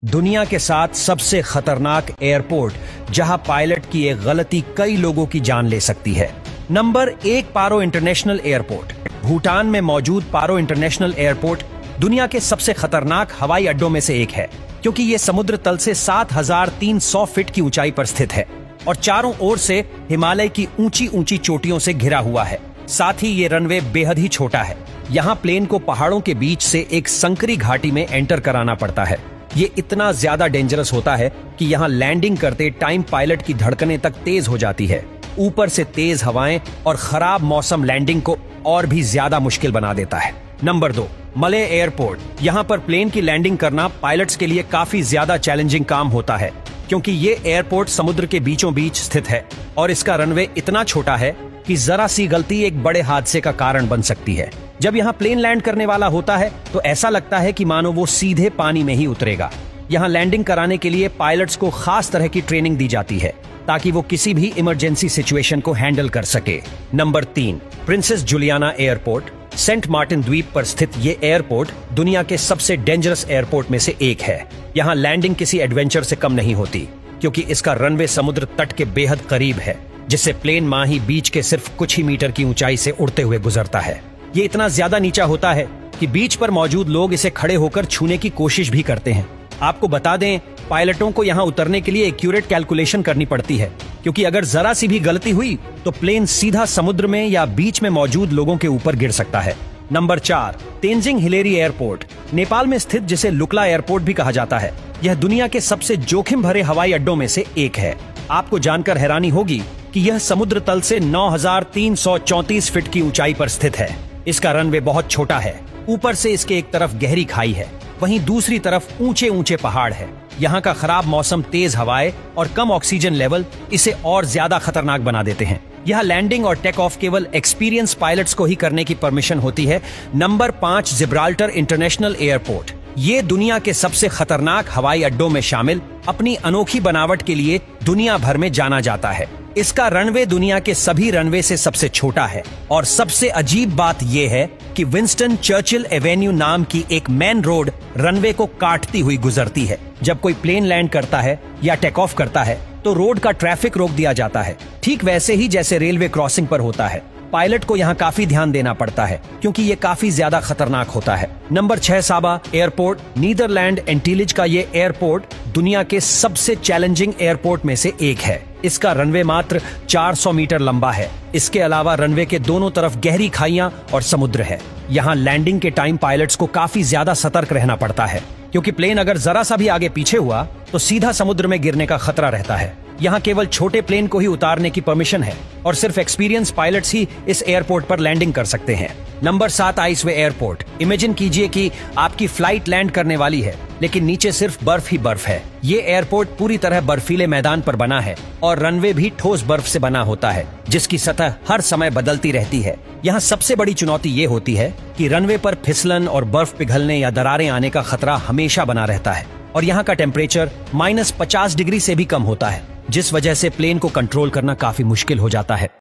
दुनिया के 7 सबसे खतरनाक एयरपोर्ट जहां पायलट की एक गलती कई लोगों की जान ले सकती है। नंबर 1, पारो इंटरनेशनल एयरपोर्ट। भूटान में मौजूद पारो इंटरनेशनल एयरपोर्ट दुनिया के सबसे खतरनाक हवाई अड्डों में से एक है, क्योंकि यह समुद्र तल से 7,300 फीट की ऊंचाई पर स्थित है और चारों ओर से हिमालय की ऊंची ऊंची चोटियों से घिरा हुआ है। साथ ही ये रनवे बेहद ही छोटा है। यहाँ प्लेन को पहाड़ों के बीच से एक संकरी घाटी में एंटर कराना पड़ता है। ये इतना ज्यादा डेंजरस होता है कि यहाँ लैंडिंग करते टाइम पायलट की धड़कनें तक तेज हो जाती है। ऊपर से तेज हवाएं और खराब मौसम लैंडिंग को और भी ज्यादा मुश्किल बना देता है। नंबर 2, मले एयरपोर्ट। यहाँ पर प्लेन की लैंडिंग करना पायलट्स के लिए काफी ज्यादा चैलेंजिंग काम होता है, क्योंकि ये एयरपोर्ट समुद्र के बीचों बीच स्थित है और इसका रनवे इतना छोटा है कि जरा सी गलती एक बड़े हादसे का कारण बन सकती है। जब यहाँ प्लेन लैंड करने वाला होता है तो ऐसा लगता है कि मानो वो सीधे पानी में ही उतरेगा। यहाँ लैंडिंग कराने के लिए पायलट्स को खास तरह की ट्रेनिंग दी जाती है ताकि वो किसी भी इमरजेंसी सिचुएशन को हैंडल कर सके। Number 3, Princess Juliana Airport. Saint Martin द्वीप पर स्थित ये एयरपोर्ट दुनिया के सबसे डेंजरस एयरपोर्ट में से एक है। यहाँ लैंडिंग किसी एडवेंचर से कम नहीं होती, क्योंकि इसका रनवे समुद्र तट के बेहद करीब है, जिससे प्लेन माही बीच के सिर्फ कुछ ही मीटर की ऊंचाई से उड़ते हुए गुजरता है। ये इतना ज्यादा नीचा होता है कि बीच पर मौजूद लोग इसे खड़े होकर छूने की कोशिश भी करते हैं। आपको बता दें, पायलटों को यहाँ उतरने के लिए एक्यूरेट कैलकुलेशन करनी पड़ती है, क्योंकि अगर जरा सी भी गलती हुई तो प्लेन सीधा समुद्र में या बीच में मौजूद लोगों के ऊपर गिर सकता है। Number 4, Tenzing Hillary airport. Nepal में स्थित जिसे लुक्ला एयरपोर्ट भी कहा जाता है, यह दुनिया के सबसे जोखिम भरे हवाई अड्डों में से एक है। आपको जानकर हैरानी होगी कि यह समुद्र तल से 9,334 फीट की ऊंचाई पर स्थित है। इसका रनवे बहुत छोटा है। ऊपर से इसके एक तरफ गहरी खाई है, वहीं दूसरी तरफ ऊंचे ऊंचे पहाड़ है। यहाँ का खराब मौसम, तेज हवाएं और कम ऑक्सीजन लेवल इसे और ज्यादा खतरनाक बना देते हैं। यहाँ लैंडिंग और टेक ऑफ केवल एक्सपीरियंस पायलट्स को ही करने की परमिशन होती है। Number 5, Gibraltar international airport. ये दुनिया के सबसे खतरनाक हवाई अड्डों में शामिल अपनी अनोखी बनावट के लिए दुनिया भर में जाना जाता है। इसका रनवे दुनिया के सभी रनवे से सबसे छोटा है और सबसे अजीब बात यह है कि विंस्टन चर्चिल एवेन्यू नाम की एक मेन रोड रनवे को काटती हुई गुजरती है। जब कोई प्लेन लैंड करता है या टेक ऑफ करता है तो रोड का ट्रैफिक रोक दिया जाता है, ठीक वैसे ही जैसे रेलवे क्रॉसिंग पर होता है। पायलट को यहाँ काफी ध्यान देना पड़ता है, क्योंकि ये काफी ज्यादा खतरनाक होता है। नंबर 6, साबा एयरपोर्ट। नीदरलैंड एंटीलिज का ये एयरपोर्ट दुनिया के सबसे चैलेंजिंग एयरपोर्ट में से एक है। इसका रनवे मात्र 400 मीटर लंबा है। इसके अलावा रनवे के दोनों तरफ गहरी खाइयां और समुद्र है। यहाँ लैंडिंग के टाइम पायलट्स को काफी ज्यादा सतर्क रहना पड़ता है, क्योंकि प्लेन अगर जरा सा भी आगे पीछे हुआ तो सीधा समुद्र में गिरने का खतरा रहता है। यहाँ केवल छोटे प्लेन को ही उतारने की परमिशन है और सिर्फ एक्सपीरियंस पायलट्स ही इस एयरपोर्ट पर लैंडिंग कर सकते हैं। Number 7, आइसवे airport. इमेजिन कीजिए कि आपकी फ्लाइट लैंड करने वाली है, लेकिन नीचे सिर्फ बर्फ ही बर्फ है। ये एयरपोर्ट पूरी तरह बर्फीले मैदान पर बना है और रनवे भी ठोस बर्फ से बना होता है, जिसकी सतह हर समय बदलती रहती है। यहाँ सबसे बड़ी चुनौती ये होती है कि रनवे पर फिसलन और बर्फ पिघलने या दरारें आने का खतरा हमेशा बना रहता है और यहाँ का टेम्परेचर -50 डिग्री से भी कम होता है, जिस वजह से प्लेन को कंट्रोल करना काफी मुश्किल हो जाता है।